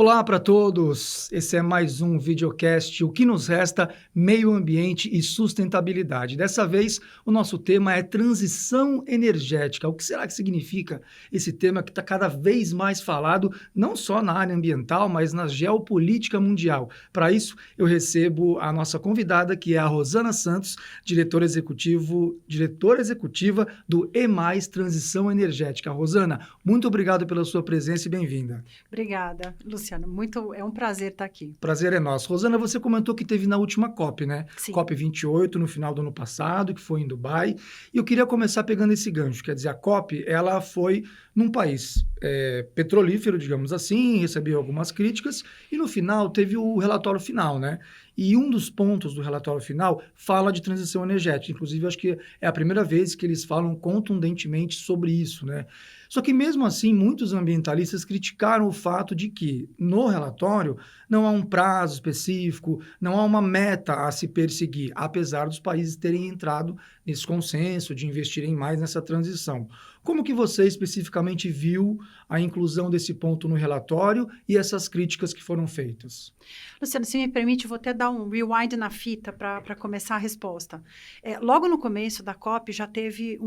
Olá para todos, esse é mais um videocast, o que nos resta, meio ambiente e sustentabilidade. Dessa vez, o nosso tema é transição energética. O que será que significa esse tema que está cada vez mais falado, não só na área ambiental, mas na geopolítica mundial? Para isso, eu recebo a nossa convidada, que é a Rosana Santos, diretora executiva do E+ Transição Energética. Rosana, muito obrigado pela sua presença e bem-vinda. Obrigada, Luciano. É um prazer estar aqui. Prazer é nosso. Rosana, você comentou que teve na última COP, né? Sim. COP 28, no final do ano passado, que foi em Dubai. E eu queria começar pegando esse gancho. Quer dizer, a COP, ela foi num país petrolífero, digamos assim, recebeu algumas críticas, e no final teve o relatório final, né? E um dos pontos do relatório final fala de transição energética. Inclusive, acho que é a primeira vez que eles falam contundentemente sobre isso, né? Só que, mesmo assim, muitos ambientalistas criticaram o fato de que, no relatório, não há um prazo específico, não há uma meta a se perseguir, apesar dos países terem entrado nesse consenso de investirem mais nessa transição. Como que você especificamente viu a inclusão desse ponto no relatório e essas críticas que foram feitas? Luciano, se me permite, vou até dar um rewind na fita para começar a resposta. Logo no começo da COP já teve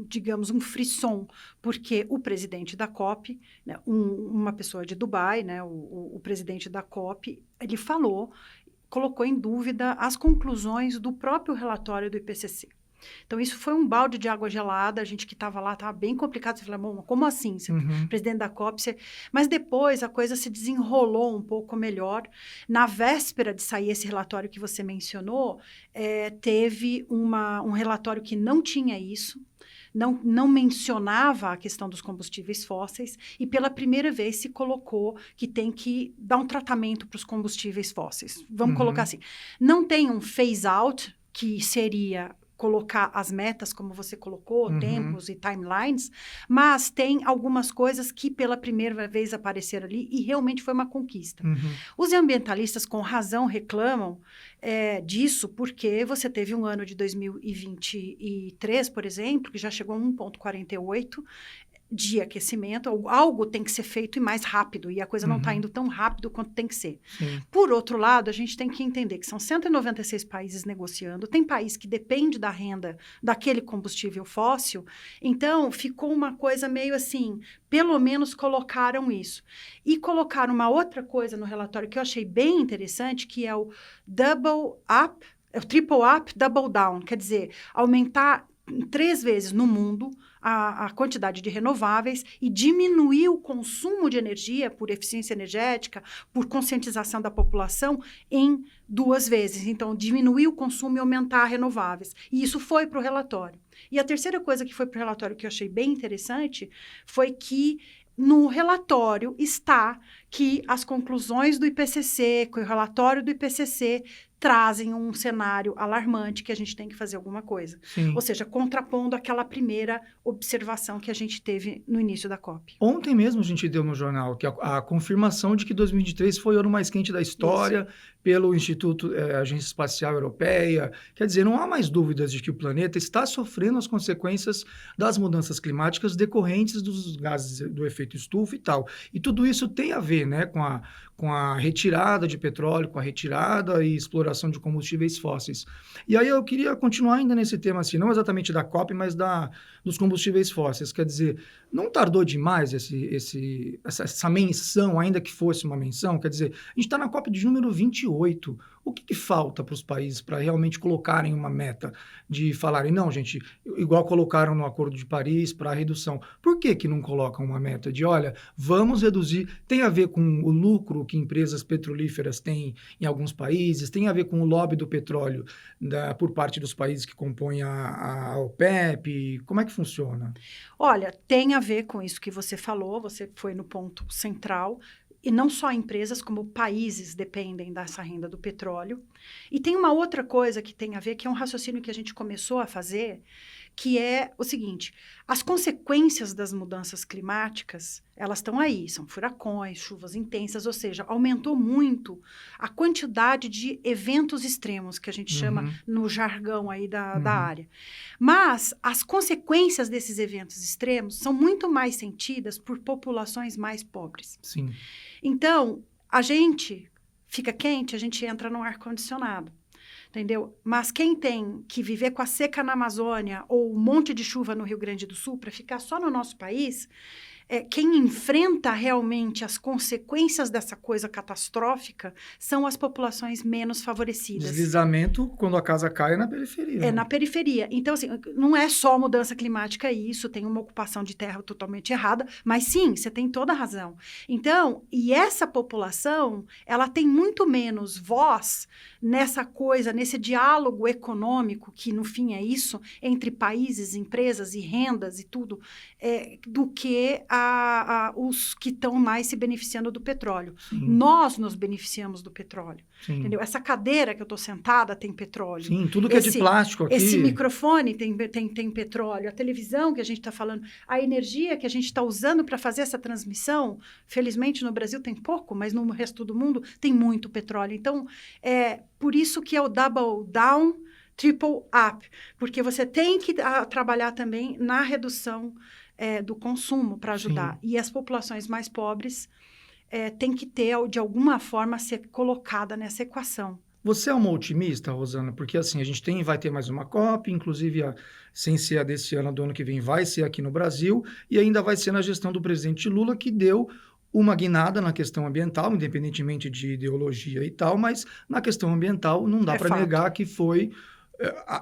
digamos, um frisson, porque o presidente da COP, né, uma pessoa de Dubai, né, o presidente da COP, ele colocou em dúvida as conclusões do próprio relatório do IPCC. Então, isso foi um balde de água gelada, a gente que estava lá estava bem complicado, você falou, bom, como assim? Você, presidente da COP, Mas depois a coisa se desenrolou um pouco melhor. Na véspera de sair esse relatório que você mencionou, teve um relatório que não tinha isso, não mencionava a questão dos combustíveis fósseis e pela primeira vez se colocou que tem que dar um tratamento para os combustíveis fósseis. Vamos colocar assim, não tem um phase-out, que seria colocar as metas, como você colocou, tempos e timelines, mas tem algumas coisas que pela primeira vez apareceram ali e realmente foi uma conquista. Os ambientalistas, com razão, reclamam disso, porque você teve um ano de 2023, por exemplo, que já chegou a 1,48 de aquecimento, algo tem que ser feito e mais rápido, e a coisa não está indo tão rápido quanto tem que ser. Sim. Por outro lado, a gente tem que entender que são 196 países negociando, tem país que depende da renda daquele combustível fóssil, então ficou uma coisa meio assim, pelo menos colocaram isso. E colocaram uma outra coisa no relatório que eu achei bem interessante, que é o triple up, double down, quer dizer, aumentar 3 vezes no mundo a quantidade de renováveis e diminuir o consumo de energia por eficiência energética, por conscientização da população em 2 vezes. Então, diminuir o consumo e aumentar renováveis. E isso foi para o relatório. E a terceira coisa que foi para o relatório que eu achei bem interessante foi que no relatório está que as conclusões do IPCC, que o relatório do IPCC trazem um cenário alarmante que a gente tem que fazer alguma coisa. Sim. Ou seja, contrapondo aquela primeira observação que a gente teve no início da COP. Ontem mesmo a gente deu no jornal que a confirmação de que 2023 foi o ano mais quente da história pelo Instituto Agência Espacial Europeia. Quer dizer, não há mais dúvidas de que o planeta está sofrendo as consequências das mudanças climáticas decorrentes dos gases do efeito estufa e tal. E tudo isso tem a ver, né, com a retirada de petróleo, com a retirada e exploração de combustíveis fósseis. E aí eu queria continuar ainda nesse tema, assim, não exatamente da COP, mas dos combustíveis fósseis. Quer dizer, não tardou demais essa menção, ainda que fosse uma menção? Quer dizer, a gente está na COP de número 28. O que falta para os países para realmente colocarem uma meta de falarem, não, gente, igual colocaram no Acordo de Paris para a redução. Por que não colocam uma meta de, olha, vamos reduzir? Tem a ver com o lucro que empresas petrolíferas têm em alguns países, tem a ver com o lobby do petróleo por parte dos países que compõem a OPEP. Como é que funciona? Olha, tem a ver com isso que você falou, você foi no ponto central. E não só empresas, como países dependem dessa renda do petróleo. E tem uma outra coisa que tem a ver, que é um raciocínio que a gente começou a fazer, que é o seguinte: as consequências das mudanças climáticas, elas estão aí, são furacões, chuvas intensas, ou seja, aumentou muito a quantidade de eventos extremos, que a gente chama no jargão aí da área. Mas as consequências desses eventos extremos são muito mais sentidas por populações mais pobres. Sim. Então, a gente fica quente, a gente entra no ar-condicionado. Entendeu? Mas quem tem que viver com a seca na Amazônia ou um monte de chuva no Rio Grande do Sul para ficar só no nosso país, quem enfrenta realmente as consequências dessa coisa catastrófica são as populações menos favorecidas. Deslizamento, quando a casa cai, é na periferia. É na periferia. Então, assim, não é só mudança climática isso, tem uma ocupação de terra totalmente errada, mas sim, você tem toda a razão. Então, e essa população, ela tem muito menos voz nessa coisa, nesse diálogo econômico, que no fim é isso, entre países, empresas e rendas e tudo, do que os que estão mais se beneficiando do petróleo. Sim. Nós nos beneficiamos do petróleo. Sim. Entendeu? Essa cadeira que eu estou sentada tem petróleo. Sim, tudo que é de plástico aqui. Esse microfone tem petróleo. A televisão que a gente está falando, a energia que a gente está usando para fazer essa transmissão, felizmente no Brasil tem pouco, mas no resto do mundo tem muito petróleo. Então, por isso que é o double down, triple up, porque você tem que trabalhar também na redução do consumo para ajudar. Sim. E as populações mais pobres têm que ter, de alguma forma, ser colocada nessa equação. Você é uma otimista, Rosana? Porque assim, a gente vai ter mais uma COP, inclusive, sem ser a desse ano, do ano que vem, vai ser aqui no Brasil, e ainda vai ser na gestão do presidente Lula, que deu uma guinada na questão ambiental, independentemente de ideologia e tal, mas na questão ambiental não dá para negar que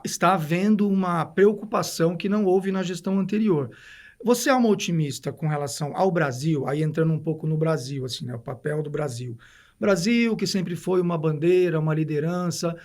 está havendo uma preocupação que não houve na gestão anterior. Você é uma otimista com relação ao Brasil, aí entrando um pouco no Brasil, assim, né, o papel do Brasil. Brasil, que sempre foi uma bandeira, uma liderança,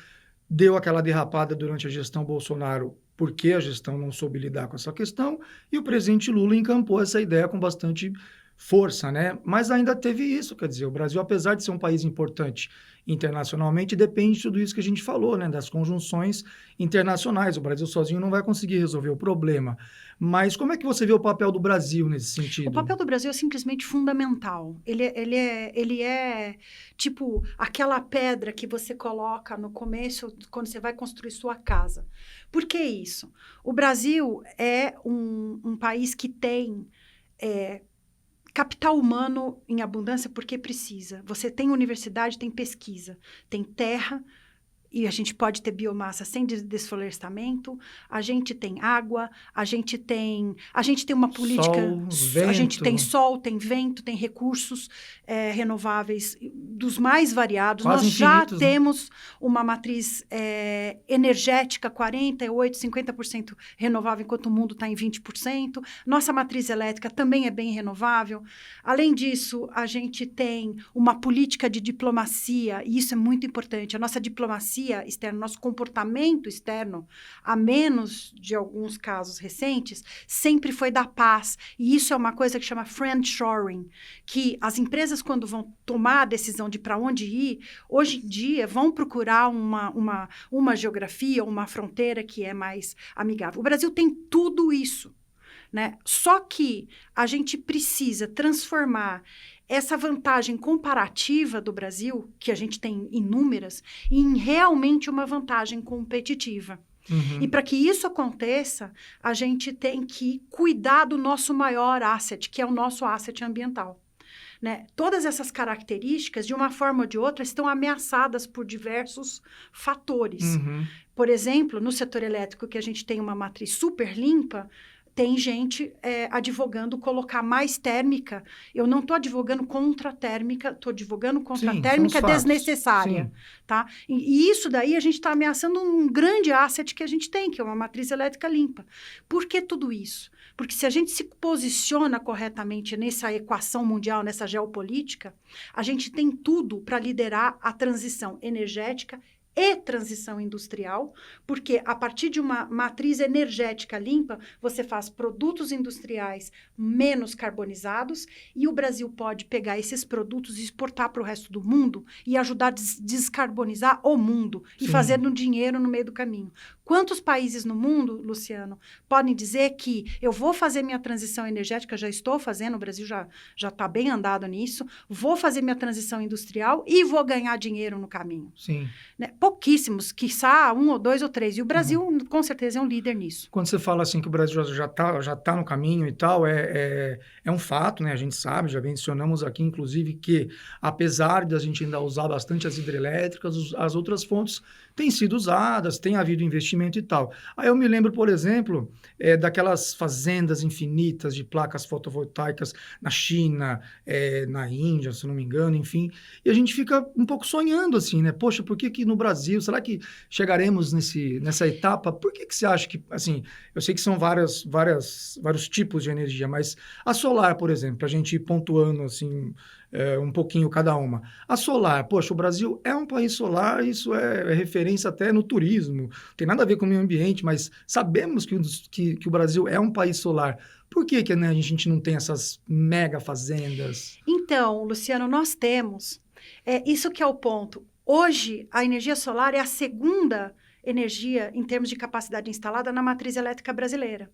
deu aquela derrapada durante a gestão Bolsonaro, porque a gestão não soube lidar com essa questão, e o presidente Lula encampou essa ideia com bastante força, né? Mas ainda teve isso, quer dizer, o Brasil, apesar de ser um país importante internacionalmente, depende de tudo isso que a gente falou, né? Das conjunções internacionais. O Brasil sozinho não vai conseguir resolver o problema. Mas como é que você vê o papel do Brasil nesse sentido? O papel do Brasil é simplesmente fundamental. Ele é tipo aquela pedra que você coloca no começo, quando você vai construir sua casa. Por que isso? O Brasil é um país que tem capital humano em abundância porque precisa. Você tem universidade, tem pesquisa, tem terra, e a gente pode ter biomassa sem desflorestamento, a gente tem água, a gente tem uma política... Sol, vento. A gente tem sol, tem vento, tem recursos renováveis dos mais variados. Quase Nós já infinitos, temos uma matriz energética 48%, 50% renovável, enquanto o mundo está em 20%. Nossa matriz elétrica também é bem renovável. Além disso, a gente tem uma política de diplomacia, e isso é muito importante. A nossa diplomacia externa, nosso comportamento externo, a menos de alguns casos recentes, sempre foi da paz. E isso é uma coisa que chama friendshoring, que as empresas, quando vão tomar a decisão de para onde ir, hoje em dia vão procurar uma geografia, uma fronteira que é mais amigável. O Brasil tem tudo isso, né? Só que a gente precisa transformar essa vantagem comparativa do Brasil, que a gente tem inúmeras, em realmente uma vantagem competitiva. Uhum. E para que isso aconteça, a gente tem que cuidar do nosso maior asset, que é o nosso asset ambiental. Né? Todas essas características, de uma forma ou de outra, estão ameaçadas por diversos fatores. Uhum. Por exemplo, no setor elétrico, que a gente tem uma matriz super limpa, tem gente advogando colocar mais térmica. Eu não estou advogando contra a térmica, estou advogando contra a térmica desnecessária. Tá? E isso daí a gente está ameaçando um grande asset que a gente tem, que é uma matriz elétrica limpa. Por que tudo isso? Porque se a gente se posiciona corretamente nessa equação mundial, nessa geopolítica, a gente tem tudo para liderar a transição energética e transição industrial, porque a partir de uma matriz energética limpa, você faz produtos industriais menos carbonizados e o Brasil pode pegar esses produtos e exportar para o resto do mundo e ajudar a descarbonizar o mundo e fazer dinheiro no meio do caminho. Quantos países no mundo, Luciano, podem dizer que eu vou fazer minha transição energética, já estou fazendo, o Brasil já está bem andado nisso, vou fazer minha transição industrial e vou ganhar dinheiro no caminho. Sim. Né? Pouquíssimos, quiçá 1 ou 2 ou 3. E o Brasil, com certeza, é um líder nisso. Quando você fala assim que o Brasil já tá no caminho e tal, é um fato, né? A gente sabe, já mencionamos aqui, inclusive, que apesar de a gente ainda usar bastante as hidrelétricas, as outras fontes têm sido usadas, tem havido investimento e tal. Aí eu me lembro, por exemplo, daquelas fazendas infinitas de placas fotovoltaicas na China, na Índia, se não me engano, enfim. E a gente fica um pouco sonhando assim, né? Poxa, por que no Brasil, será que chegaremos nessa etapa? Por que você acha que, assim, eu sei que são vários tipos de energia, mas a solar, por exemplo, a gente ir pontuando assim, um pouquinho cada uma. A solar, poxa, o Brasil é um país solar, isso é referência até no turismo, não tem nada a ver com o meio ambiente, mas sabemos que o Brasil é um país solar. Por que né, a gente não tem essas mega fazendas? Então, Luciano, nós temos. Isso que é o ponto. Hoje, a energia solar é a segunda energia em termos de capacidade instalada na matriz elétrica brasileira.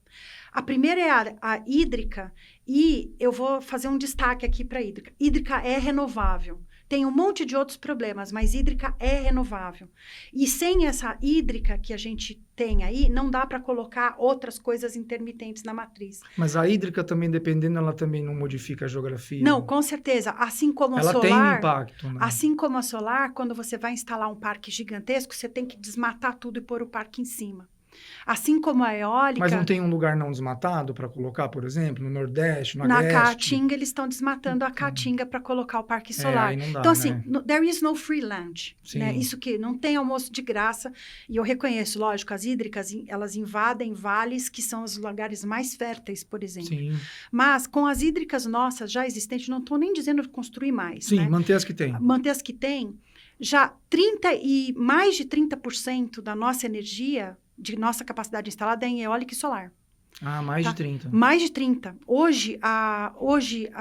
A primeira é a hídrica, e eu vou fazer um destaque aqui para a hídrica. Hídrica é renovável. Tem um monte de outros problemas, mas hídrica é renovável. E sem essa hídrica que a gente tem aí, não dá para colocar outras coisas intermitentes na matriz. Mas a hídrica também, dependendo, ela também não modifica a geografia? Não, com certeza. Assim como a solar... Ela tem um impacto, né? Assim como a solar, quando você vai instalar um parque gigantesco, você tem que desmatar tudo e pôr o parque em cima. Assim como a eólica... Mas não tem um lugar não desmatado para colocar, por exemplo, no Nordeste, no Agreste? Na Caatinga, eles estão desmatando a Caatinga para colocar o parque solar. Aí não dá, então, assim, né? There is no free lunch. Né? Sim. Isso que não tem almoço de graça. E eu reconheço, lógico, as hídricas, elas invadem vales que são os lugares mais férteis, por exemplo. Sim. Mas com as hídricas nossas já existentes, não estou nem dizendo construir mais. Sim, né? manter as que tem. Manter as que tem. Já mais de 30% da nossa energia, de nossa capacidade instalada é em eólica e solar. Ah, mais de 30. Mais de 30. Hoje a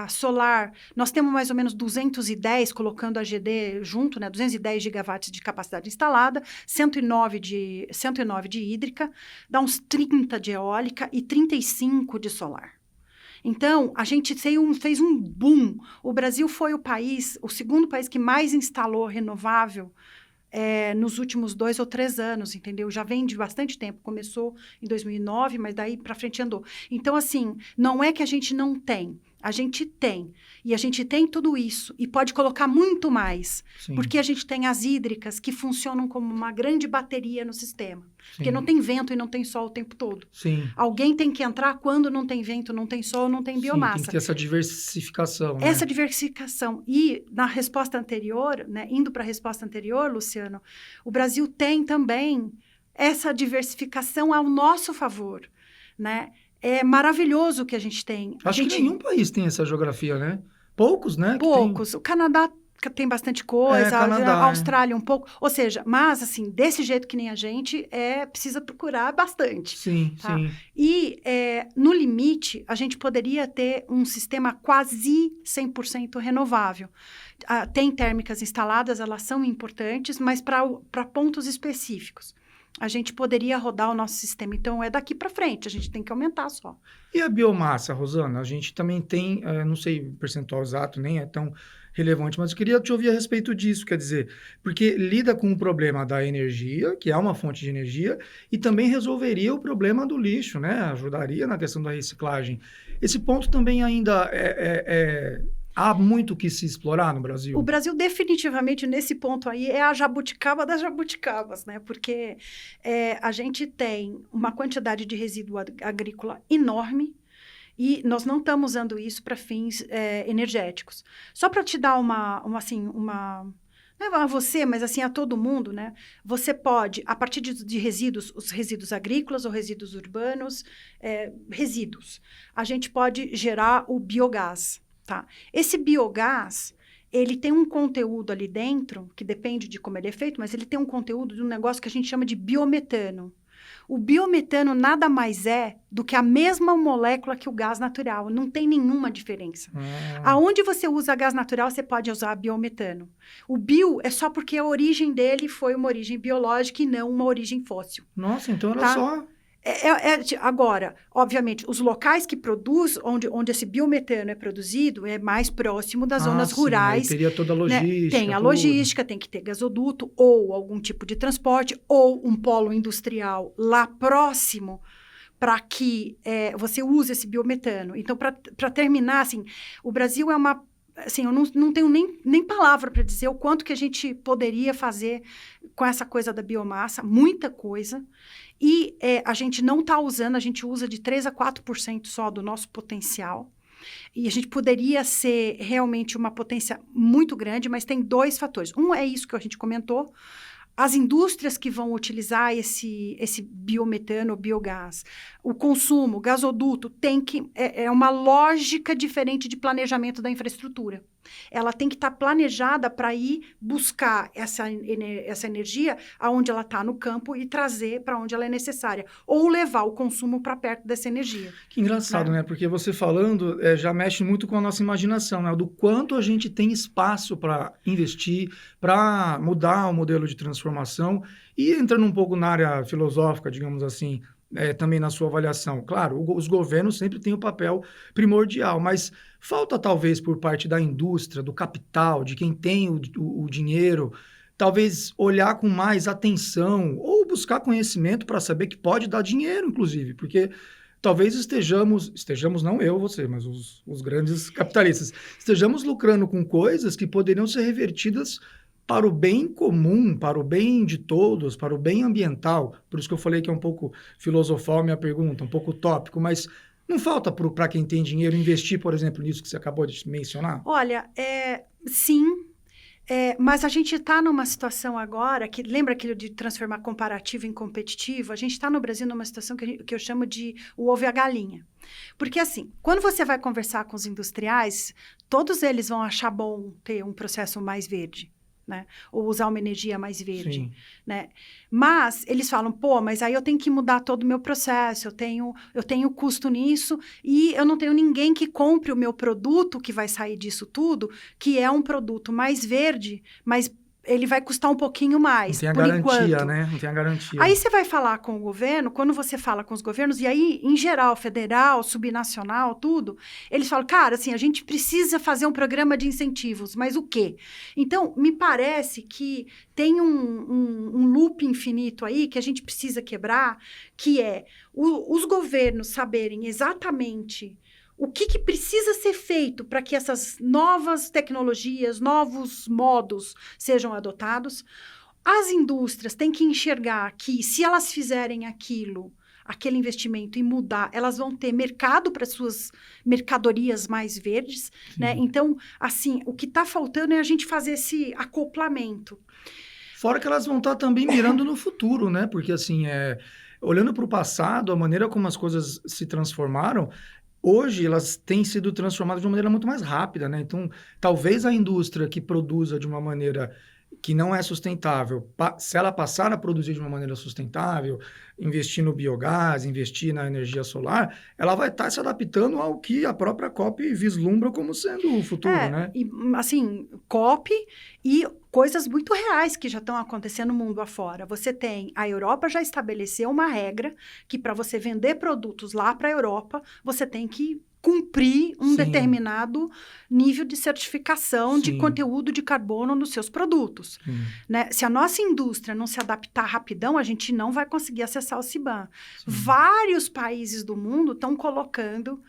solar, nós temos mais ou menos 210, colocando a GD junto, né? 210 gigawatts de capacidade instalada, 109 de hídrica, dá uns 30 de eólica e 35 de solar. Então, a gente fez um boom. O Brasil foi o segundo país que mais instalou renovável nos últimos 2 ou 3 anos, entendeu? Já vem de bastante tempo. Começou em 2009, mas daí para frente andou. Então, assim, não é que a gente não tem. A gente tem. E a gente tem tudo isso. E pode colocar muito mais. Sim. Porque a gente tem as hídricas que funcionam como uma grande bateria no sistema. Sim. Porque não tem vento e não tem sol o tempo todo. Sim. Alguém tem que entrar quando não tem vento, não tem sol, não tem biomassa. Sim, tem que ter essa diversificação, né? Essa diversificação. E na resposta anterior, né, indo para a resposta anterior, Luciano, o Brasil tem também essa diversificação ao nosso favor, né? É maravilhoso o que a gente tem. Acho que nenhum país tem essa geografia, né? Poucos, né? Poucos. O Canadá tem bastante coisa, a Austrália um pouco. Ou seja, mas assim, desse jeito que nem a gente, precisa procurar bastante. Sim, tá? sim. E, no limite, a gente poderia ter um sistema quase 100% renovável. Tem térmicas instaladas, elas são importantes, mas para pontos específicos. A gente poderia rodar o nosso sistema. Então, é daqui para frente, a gente tem que aumentar só. E a biomassa, Rosana? A gente também tem, não sei o percentual exato, nem é tão relevante, mas eu queria te ouvir a respeito disso, quer dizer, porque lida com o problema da energia, que é uma fonte de energia, e também resolveria o problema do lixo, né? Ajudaria na questão da reciclagem. Esse ponto também ainda há muito que se explorar no Brasil? O Brasil, definitivamente, nesse ponto aí, é a jabuticaba das jabuticabas, né? Porque a gente tem uma quantidade de resíduo agrícola enorme e nós não estamos usando isso para fins energéticos. Só para te dar não é a você, mas assim a todo mundo, né? Você pode, a partir de resíduos, os resíduos agrícolas ou resíduos urbanos, resíduos, a gente pode gerar o biogás. Tá? Esse biogás, ele tem um conteúdo ali dentro, que depende de como ele é feito, mas ele tem um conteúdo de um negócio que a gente chama de biometano. O biometano nada mais é do que a mesma molécula que o gás natural, não tem nenhuma diferença. Aonde você usa gás natural, você pode usar biometano. O bio é só porque a origem dele foi uma origem biológica e não uma origem fóssil. Nossa, então era tá? só... Agora, obviamente, os locais que produzem, onde esse biometano é produzido, é mais próximo das zonas rurais. Aí teria toda a logística. Né? Tem a logística, tem que ter gasoduto, ou algum tipo de transporte, ou um polo industrial lá próximo, para que você use esse biometano. Então, para terminar, assim, o Brasil é uma... Assim, eu não tenho nem palavra para dizer o quanto que a gente poderia fazer com essa coisa da biomassa, muita coisa. E a gente não está usando, a gente usa de 3% a 4% só do nosso potencial. E a gente poderia ser realmente uma potência muito grande, mas tem 2 fatores. Um é isso que a gente comentou, as indústrias que vão utilizar esse biometano, biogás, o consumo, o gasoduto, é uma lógica diferente de planejamento da infraestrutura. Ela tem que estar planejada para ir buscar essa energia aonde ela está no campo e trazer para onde ela é necessária. Ou levar o consumo para perto dessa energia. Que engraçado, né? Porque você falando já mexe muito com a nossa imaginação, né? Do quanto a gente tem espaço para investir, para mudar o modelo de transformação. E entrando um pouco na área filosófica, digamos assim, também na sua avaliação. Claro, os governos sempre têm o papel primordial, mas falta talvez por parte da indústria, do capital, de quem tem o dinheiro, talvez olhar com mais atenção ou buscar conhecimento para saber que pode dar dinheiro, inclusive, porque talvez estejamos não eu, você, mas os grandes capitalistas, estejamos lucrando com coisas que poderiam ser revertidas para o bem comum, para o bem de todos, para o bem ambiental. Por isso que eu falei que é um pouco filosofal a minha pergunta, um pouco utópico, mas não falta para quem tem dinheiro investir, por exemplo, nisso que você acabou de mencionar? Olha, sim, mas a gente está numa situação agora, que lembra aquilo de transformar comparativo em competitivo? A gente está no Brasil numa situação que eu chamo de o ovo e a galinha. Porque assim, quando você vai conversar com os industriais, todos eles vão achar bom ter um processo mais verde. Né? Ou usar uma energia mais verde, né? Mas eles falam, mas aí eu tenho que mudar todo o meu processo, eu tenho custo nisso e eu não tenho ninguém que compre o meu produto que vai sair disso tudo, que é um produto mais verde, mas ele vai custar um pouquinho mais, não tem a garantia, né? Não tem a garantia. Aí você vai falar com o governo, quando você fala com os governos, e aí, em geral, federal, subnacional, tudo, eles falam, cara, assim, a gente precisa fazer um programa de incentivos, mas o quê? Então, me parece que tem um loop infinito aí que a gente precisa quebrar, que é os governos saberem exatamente o que precisa ser feito para que essas novas tecnologias, novos modos sejam adotados. As indústrias têm que enxergar que, se elas fizerem aquele investimento e mudar, elas vão ter mercado para suas mercadorias mais verdes, né? Então, assim, o que está faltando é a gente fazer esse acoplamento. Fora que elas vão estar também mirando no futuro, né? Porque, assim, olhando para o passado, a maneira como as coisas se transformaram, hoje elas têm sido transformadas de uma maneira muito mais rápida, né? Então, talvez a indústria que produza de uma maneira que não é sustentável, se ela passar a produzir de uma maneira sustentável, investir no biogás, investir na energia solar, ela vai estar se adaptando ao que a própria COP vislumbra como sendo o futuro, né? E, assim, COP e coisas muito reais que já estão acontecendo no mundo afora. A Europa já estabeleceu uma regra que para você vender produtos lá para a Europa, você tem que cumprir um determinado nível de certificação de conteúdo de carbono nos seus produtos. Né? Se a nossa indústria não se adaptar rapidão, a gente não vai conseguir acessar o CBAM. Vários países do mundo estão colocando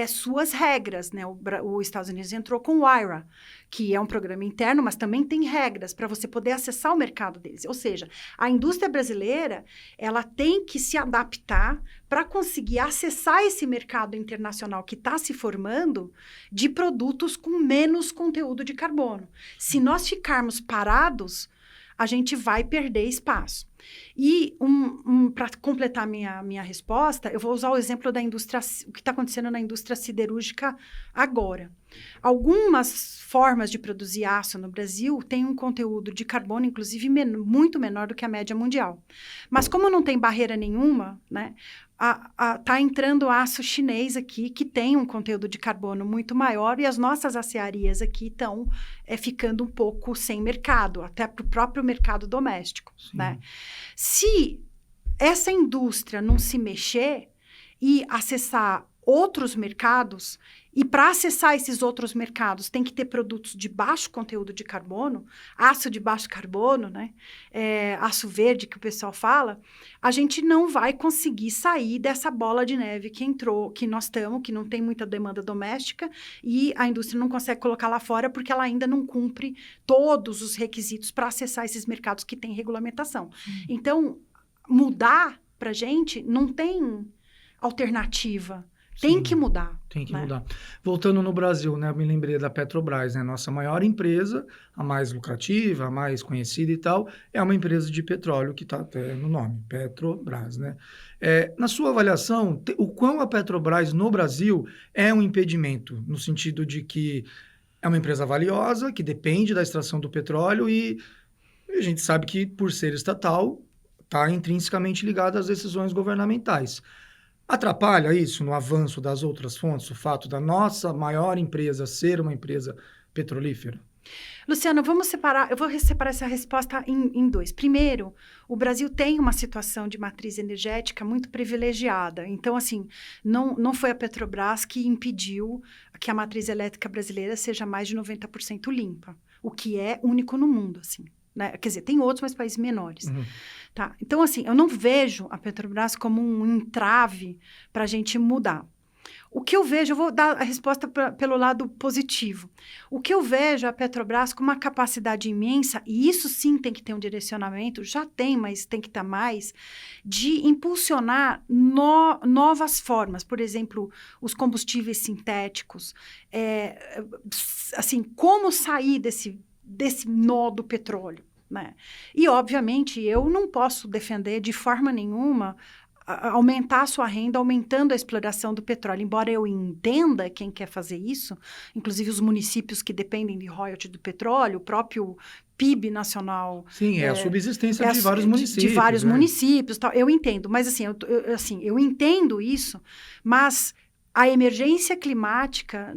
suas regras, né? Os Estados Unidos entrou com o IRA, que é um programa interno, mas também tem regras para você poder acessar o mercado deles. Ou seja, a indústria brasileira, ela tem que se adaptar para conseguir acessar esse mercado internacional que está se formando de produtos com menos conteúdo de carbono. Se nós ficarmos parados, a gente vai perder espaço. E para completar a minha resposta, eu vou usar o exemplo da indústria, o que está acontecendo na indústria siderúrgica agora. Algumas formas de produzir aço no Brasil têm um conteúdo de carbono, inclusive, muito menor do que a média mundial. Mas como não tem barreira nenhuma, né, tá entrando aço chinês aqui, que tem um conteúdo de carbono muito maior, e as nossas acearias aqui estão ficando um pouco sem mercado, até para o próprio mercado doméstico, né? Se essa indústria não se mexer e acessar outros mercados, e para acessar esses outros mercados tem que ter produtos de baixo conteúdo de carbono, aço de baixo carbono, né? Aço verde que o pessoal fala, a gente não vai conseguir sair dessa bola de neve que nós estamos, que não tem muita demanda doméstica e a indústria não consegue colocar lá fora porque ela ainda não cumpre todos os requisitos para acessar esses mercados que têm regulamentação. Então, mudar para a gente não tem alternativa. Tem que mudar. Tem que mudar. Voltando no Brasil, né? Eu me lembrei da Petrobras, né? Nossa maior empresa, a mais lucrativa, a mais conhecida e tal, é uma empresa de petróleo que está até no nome, Petrobras, né? Na sua avaliação, o quão a Petrobras no Brasil é um impedimento, no sentido de que é uma empresa valiosa, que depende da extração do petróleo e a gente sabe que, por ser estatal, está intrinsecamente ligada às decisões governamentais. Atrapalha isso no avanço das outras fontes, o fato da nossa maior empresa ser uma empresa petrolífera? Luciano, eu vou separar essa resposta em dois. Primeiro, o Brasil tem uma situação de matriz energética muito privilegiada. Então, assim, não foi a Petrobras que impediu que a matriz elétrica brasileira seja mais de 90% limpa, o que é único no mundo, assim. Né? Quer dizer, tem outros, mas países menores. Tá? Então, assim, eu não vejo a Petrobras como um entrave para a gente mudar. O que eu vejo, eu vou dar a resposta pelo lado positivo. O que eu vejo é a Petrobras com uma capacidade imensa, e isso sim tem que ter um direcionamento, já tem, mas tem que estar mais, de impulsionar novas formas. Por exemplo, os combustíveis sintéticos. Assim, como sair desse nó do petróleo, né? E, obviamente, eu não posso defender de forma nenhuma aumentar a sua renda, aumentando a exploração do petróleo. Embora eu entenda quem quer fazer isso, inclusive os municípios que dependem de royalty do petróleo, o próprio PIB nacional. Sim, a subsistência de vários municípios. De vários municípios, tal. Eu entendo, mas eu entendo isso, mas a emergência climática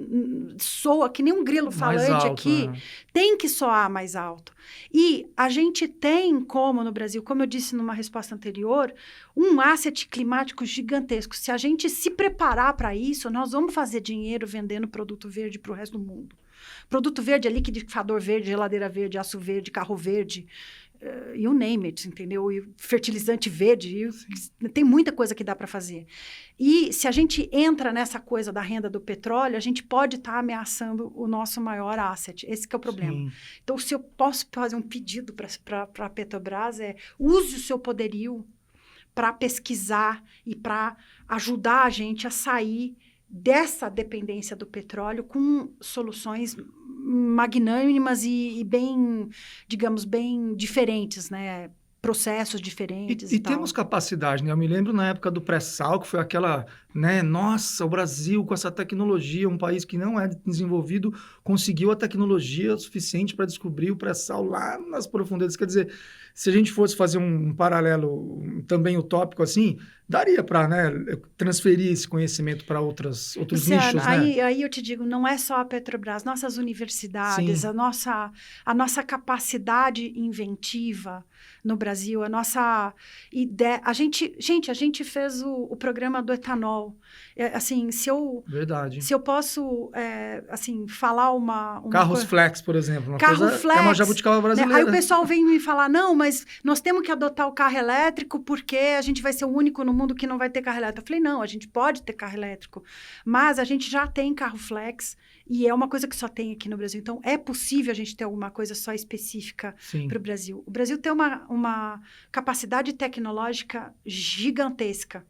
soa que nem um grilo falante aqui, tem que soar mais alto. E a gente tem como, no Brasil, como eu disse numa resposta anterior, um asset climático gigantesco. Se a gente se preparar para isso, nós vamos fazer dinheiro vendendo produto verde para o resto do mundo. Produto verde é liquidificador verde, geladeira verde, aço verde, carro verde, you name it, entendeu? E fertilizante verde, tem muita coisa que dá para fazer. E se a gente entra nessa coisa da renda do petróleo, a gente pode estar ameaçando o nosso maior asset. Esse que é o problema. Sim. Então, se eu posso fazer um pedido para a Petrobras, use o seu poderio para pesquisar e para ajudar a gente a sair dessa dependência do petróleo com soluções magnânimas e bem, digamos, bem diferentes, né? Processos diferentes e temos capacidade, né? Eu me lembro na época do pré-sal, que foi aquela, né? Nossa, o Brasil com essa tecnologia, um país que não é desenvolvido, conseguiu a tecnologia suficiente para descobrir o pré-sal lá nas profundezas. Quer dizer, se a gente fosse fazer um paralelo também utópico assim, daria para, né, transferir esse conhecimento para outros Luciano, nichos, né? Aí eu te digo, não é só a Petrobras, nossas universidades, a nossa capacidade inventiva no Brasil, a nossa ideia. A gente fez o programa do etanol. Assim, se eu posso, assim, falar uma Carros flex, por exemplo. Flex. É uma jabuticaba brasileira. Né? Aí o pessoal vem me falar, não, mas nós temos que adotar o carro elétrico porque a gente vai ser o único no mundo que não vai ter carro elétrico. Eu falei, não, a gente pode ter carro elétrico, mas a gente já tem carro flex e é uma coisa que só tem aqui no Brasil. Então, é possível a gente ter alguma coisa só específica para o Brasil. O Brasil tem uma capacidade tecnológica gigantesca.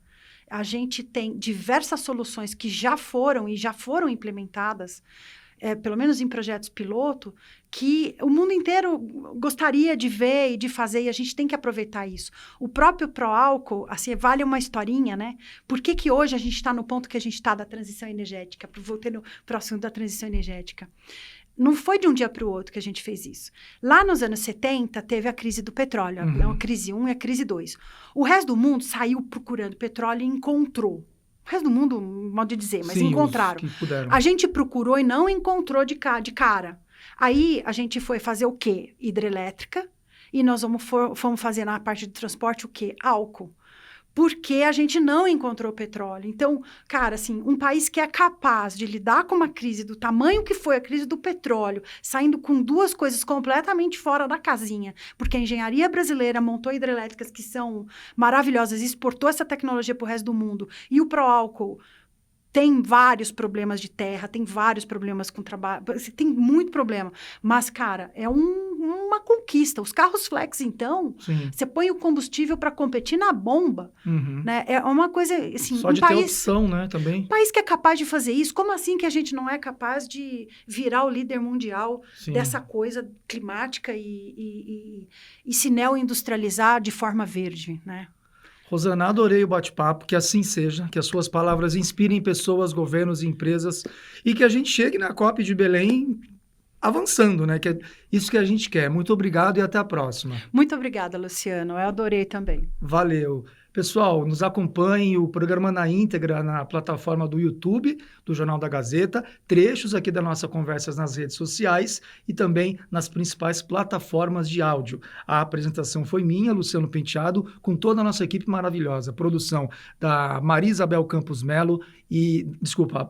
A gente tem diversas soluções que já foram implementadas. pelo menos em projetos piloto, que o mundo inteiro gostaria de ver e de fazer, e a gente tem que aproveitar isso. O próprio Proálcool, assim, vale uma historinha, né? Por que hoje a gente está no ponto que a gente está da transição energética? Voltando para o assunto da transição energética. Não foi de um dia para o outro que a gente fez isso. Lá nos anos 70, teve a crise do petróleo, a crise 1 e a crise 2. O resto do mundo saiu procurando petróleo e encontrou. O resto do mundo, modo de dizer, mas Sim, encontraram. os que puderam. A gente procurou e não encontrou de cara. Aí, a gente foi fazer o quê? Hidrelétrica. E nós fomos fazer na parte de transporte o quê? Álcool. Porque a gente não encontrou petróleo. Então, cara, assim, um país que é capaz de lidar com uma crise do tamanho que foi a crise do petróleo, saindo com duas coisas completamente fora da casinha, porque a engenharia brasileira montou hidrelétricas que são maravilhosas e exportou essa tecnologia para o resto do mundo, e o Proálcool tem vários problemas de terra, tem vários problemas com trabalho, tem muito problema. Mas, cara, é uma conquista. Os carros flex, então, você põe o combustível para competir na bomba, né? É uma coisa, assim... Só de ter opção, né, também. Um país que é capaz de fazer isso, como assim que a gente não é capaz de virar o líder mundial dessa coisa climática e se neoindustrializar de forma verde, né? Rosana, adorei o bate-papo, que assim seja, que as suas palavras inspirem pessoas, governos e empresas e que a gente chegue na COP de Belém avançando, né? Que é isso que a gente quer. Muito obrigado e até a próxima. Muito obrigada, Luciano. Eu adorei também. Valeu. Pessoal, nos acompanhem o programa na íntegra na plataforma do YouTube, do Jornal da Gazeta, trechos aqui das nossas conversas nas redes sociais e também nas principais plataformas de áudio. A apresentação foi minha, Luciano Penteado, com toda a nossa equipe maravilhosa. Produção da Maria Isabel Campos Melo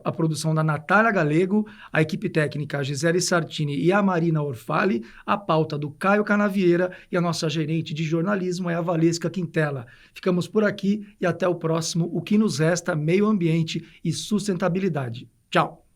a produção da Natália Galego, a equipe técnica a Gisele Sartini e a Marina Orfali, a pauta do Caio Canavieira e a nossa gerente de jornalismo é a Valesca Quintela. Ficamos por aqui e até o próximo O que nos resta, Meio Ambiente e Sustentabilidade. Tchau!